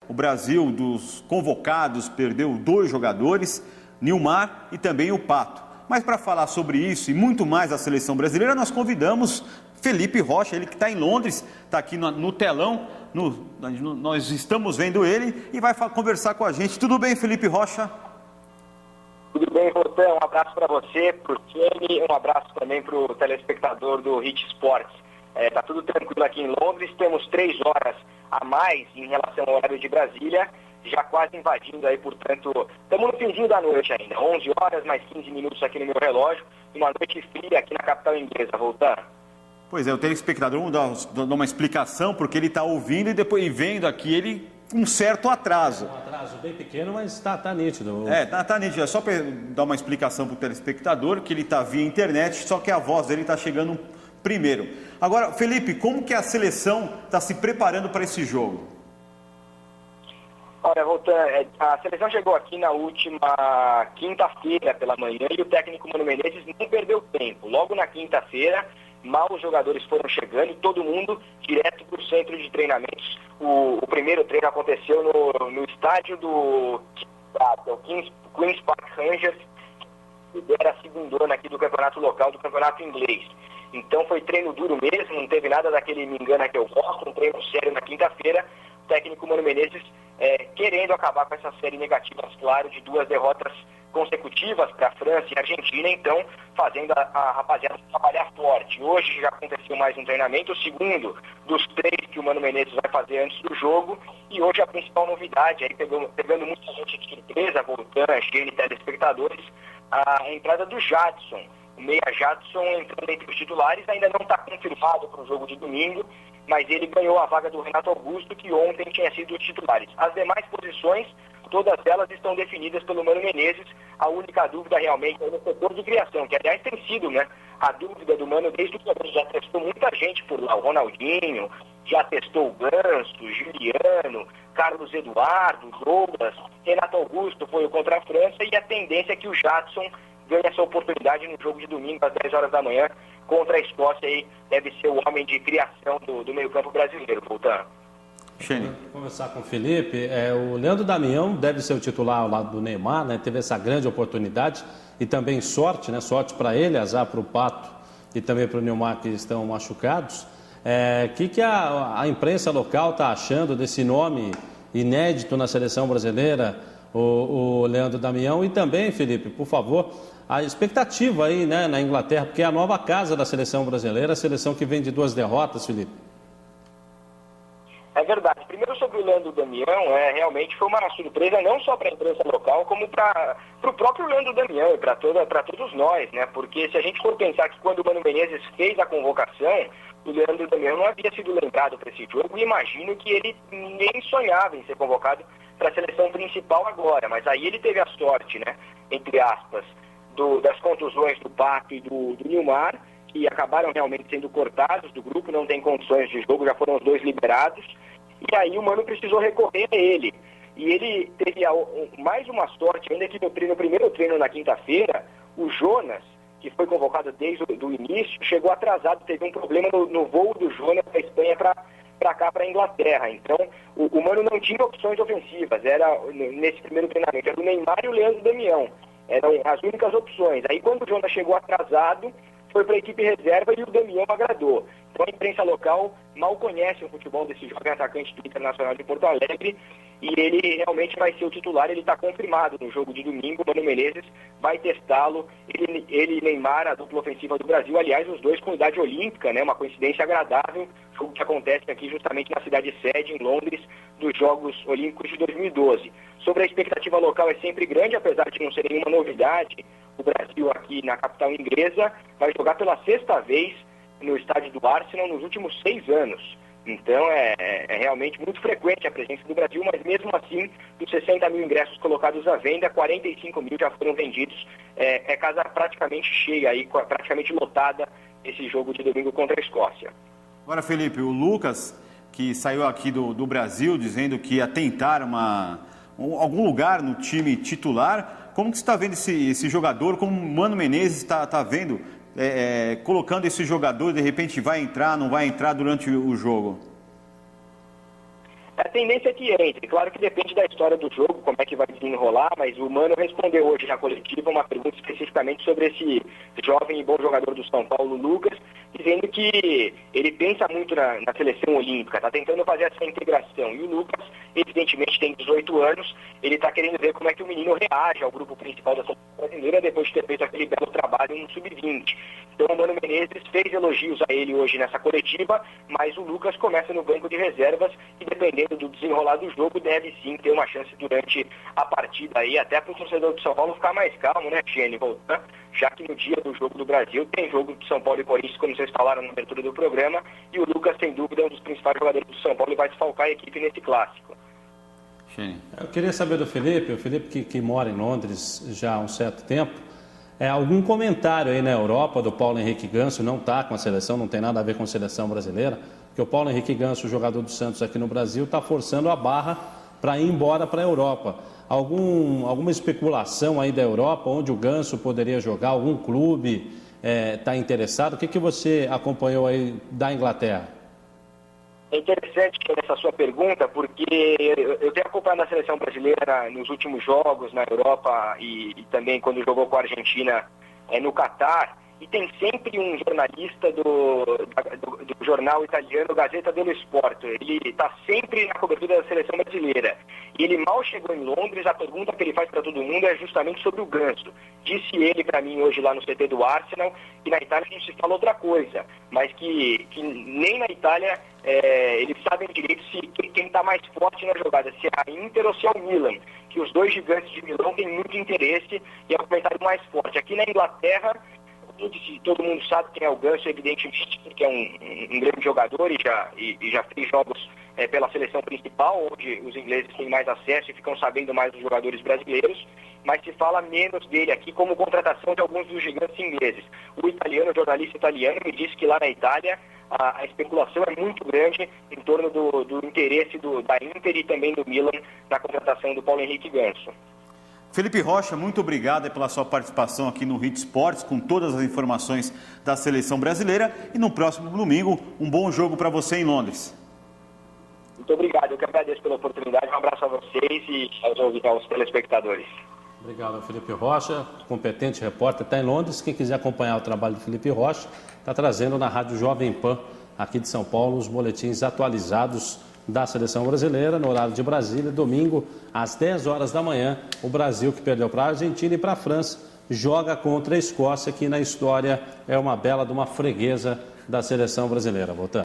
O Brasil, dos convocados, perdeu 2 jogadores, Nilmar e também o Pato. Mas para falar sobre isso e muito mais da seleção brasileira, nós convidamos Felipe Rocha, ele que está em Londres, está aqui no telão, nós estamos vendo ele e vai conversar com a gente. Tudo bem, Felipe Rocha? Tudo bem, Rotan? Um abraço para você, para o Kenny, um abraço também para o telespectador do Hit Sports. Tá tudo tranquilo aqui em Londres, temos 3 horas a mais em relação ao horário de Brasília, já quase invadindo aí, portanto, estamos no finzinho da noite ainda, 11 horas mais 15 minutos aqui no meu relógio, uma noite fria aqui na capital inglesa, Rotan. Pois é, o telespectador vamos dar uma explicação, porque ele está ouvindo e depois vendo aqui ele com um certo atraso. Um atraso bem pequeno, mas está nítido. Tá nítido. É só para dar uma explicação para o telespectador, que ele está via internet, só que a voz dele está chegando primeiro. Agora, Felipe, como que a seleção está se preparando para esse jogo? Olha, voltando, a seleção chegou aqui na última quinta-feira pela manhã e o técnico Mano Menezes não perdeu tempo. Logo na quinta-feira, mal os jogadores foram chegando, todo mundo direto para o centro de treinamentos. O primeiro treino aconteceu no estádio do Queen's Park Rangers, que era a segundona aqui do campeonato local, do campeonato inglês. Então foi treino duro mesmo, não teve nada daquele me engana que eu gosto, um treino sério na quinta-feira. O técnico Mano Menezes querendo acabar com essa série negativa, claro, de 2 derrotas consecutivas para a França e a Argentina, então fazendo a rapaziada trabalhar forte. Hoje já aconteceu mais um treinamento, o segundo dos 3 que o Mano Menezes vai fazer antes do jogo, e hoje a principal novidade, aí pegando muita gente de surpresa, voltando, Gene, telespectadores, a entrada do Jadson. O meia Jadson entrando entre os titulares, ainda não está confirmado para o jogo de domingo, mas ele ganhou a vaga do Renato Augusto, que ontem tinha sido os titulares. As demais posições, todas elas estão definidas pelo Mano Menezes. A única dúvida realmente é no setor de criação, que aliás tem sido, né, a dúvida do Mano desde o começo. Já testou muita gente por lá, o Ronaldinho, já testou o Ganso, Juliano, Carlos Eduardo, Douglas, Renato Augusto foi o contra a França, e a tendência é que o Jadson ganhe essa oportunidade no jogo de domingo às 10 horas da manhã contra a Escócia. Aí deve ser o homem de criação do meio-campo brasileiro, voltando. Vou conversar com o Felipe. O Leandro Damião deve ser o titular ao lado do Neymar, né? Teve essa grande oportunidade e também sorte, né? Sorte para ele, azar para o Pato e também para o Neymar, que estão machucados. Que a imprensa local está achando desse nome inédito na seleção brasileira, o Leandro Damião? E também, Felipe, por favor, a expectativa aí, né, na Inglaterra, porque é a nova casa da seleção brasileira, a seleção que vem de 2 derrotas, Felipe. É verdade. Primeiro sobre o Leandro Damião, realmente foi uma surpresa não só para a imprensa local, como para o próprio Leandro Damião e para todos nós, né? Porque se a gente for pensar que quando o Mano Menezes fez a convocação, o Leandro Damião não havia sido lembrado para esse jogo, e imagino que ele nem sonhava em ser convocado para a seleção principal agora, mas aí ele teve a sorte, né, entre aspas, das contusões do Pato e do Nilmar, que acabaram realmente sendo cortados do grupo, não tem condições de jogo, já foram os 2 liberados, e aí o Mano precisou recorrer a ele. E ele teve mais uma sorte ainda, que no primeiro treino na quinta-feira, o Jonas, que foi convocado desde o início, chegou atrasado, teve um problema no voo do Jonas da Espanha para cá, para a Inglaterra. Então, o Mano não tinha opções ofensivas, era nesse primeiro treinamento, era o Neymar e o Leandro Damião. Eram as únicas opções. Aí quando o Jonas chegou atrasado, foi para a equipe reserva e o Damião agradou. Então a imprensa local mal conhece o futebol desse jovem atacante do Internacional de Porto Alegre, e ele realmente vai ser o titular. Ele está confirmado no jogo de domingo. O Mano Menezes vai testá-lo, ele e Neymar, a dupla ofensiva do Brasil, aliás, os 2 com idade olímpica, né? Uma coincidência agradável, jogo que acontece aqui justamente na cidade sede, em Londres, dos Jogos Olímpicos de 2012. Sobre a expectativa local, é sempre grande, apesar de não ser nenhuma novidade. O Brasil aqui na capital inglesa vai jogar pela 6ª vez no estádio do Arsenal nos últimos 6 anos. Então é realmente muito frequente a presença do Brasil, mas mesmo assim, dos 60 mil ingressos colocados à venda, 45 mil já foram vendidos. É casa praticamente cheia, aí, praticamente lotada, esse jogo de domingo contra a Escócia. Agora, Felipe, o Lucas, que saiu aqui do Brasil dizendo que ia tentar algum lugar no time titular, como que você está vendo esse jogador, como o Mano Menezes está vendo, colocando esse jogador, de repente vai entrar, não vai entrar durante o jogo? tendência é que entre. Claro que depende da história do jogo, como é que vai desenrolar, mas o Mano respondeu hoje na coletiva uma pergunta especificamente sobre esse jovem e bom jogador do São Paulo, Lucas, dizendo que ele pensa muito na seleção olímpica, está tentando fazer essa integração. E o Lucas, evidentemente, tem 18 anos, ele está querendo ver como é que o menino reage ao grupo principal da seleção brasileira depois de ter feito aquele belo trabalho no Sub-20. Então o Mano Menezes fez elogios a ele hoje nessa coletiva, mas o Lucas começa no banco de reservas e, dependendo do desenrolar do jogo, deve sim ter uma chance durante a partida aí, até para o torcedor do São Paulo ficar mais calmo, né, Tiene, voltando, já que no dia do jogo do Brasil tem jogo de São Paulo e Corinthians, como vocês falaram na abertura do programa, e o Lucas, sem dúvida, é um dos principais jogadores do São Paulo e vai desfalcar a equipe nesse clássico. Eu queria saber do Felipe, o Felipe que mora em Londres já há um certo tempo, algum comentário aí na Europa do Paulo Henrique Ganso, não está com a seleção, não tem nada a ver com a seleção brasileira, porque o Paulo Henrique Ganso, o jogador do Santos aqui no Brasil, está forçando a barra para ir embora para a Europa. Alguma especulação aí da Europa, onde o Ganso poderia jogar, algum clube está interessado? O que você acompanhou aí da Inglaterra? É interessante essa sua pergunta, porque eu tenho acompanhado a seleção brasileira nos últimos jogos na Europa e também quando jogou com a Argentina no Catar, e tem sempre um jornalista do jornal italiano Gazzetta dello Sport. Ele está sempre na cobertura da seleção brasileira. E ele mal chegou em Londres, a pergunta que ele faz para todo mundo é justamente sobre o Ganso. Disse ele para mim hoje lá no CT do Arsenal que na Itália não se fala outra coisa, mas que nem na Itália eles sabem direito quem está mais forte na jogada, se é a Inter ou se é o Milan, que os dois gigantes de Milão têm muito interesse e é o comentário mais forte. Aqui na Inglaterra, todo mundo sabe quem é o Ganso, evidentemente, que é um grande jogador e já fez jogos pela seleção principal, onde os ingleses têm mais acesso e ficam sabendo mais dos jogadores brasileiros, mas se fala menos dele aqui como contratação de alguns dos gigantes ingleses. O jornalista italiano, me disse que lá na Itália a especulação é muito grande em torno do interesse da Inter e também do Milan na contratação do Paulo Henrique Ganso. Felipe Rocha, muito obrigado pela sua participação aqui no Hit Sports, com todas as informações da seleção brasileira. E no próximo domingo, um bom jogo para você em Londres. Muito obrigado, eu que agradeço pela oportunidade. Um abraço a vocês e aos telespectadores. Obrigado, Felipe Rocha, competente repórter, está em Londres. Quem quiser acompanhar o trabalho do Felipe Rocha, está trazendo na Rádio Jovem Pan, aqui de São Paulo, os boletins atualizados da seleção brasileira, no horário de Brasília, domingo, às 10 horas da manhã, o Brasil, que perdeu para a Argentina e para a França, joga contra a Escócia, que na história é uma bela de uma freguesa da seleção brasileira. Voltando.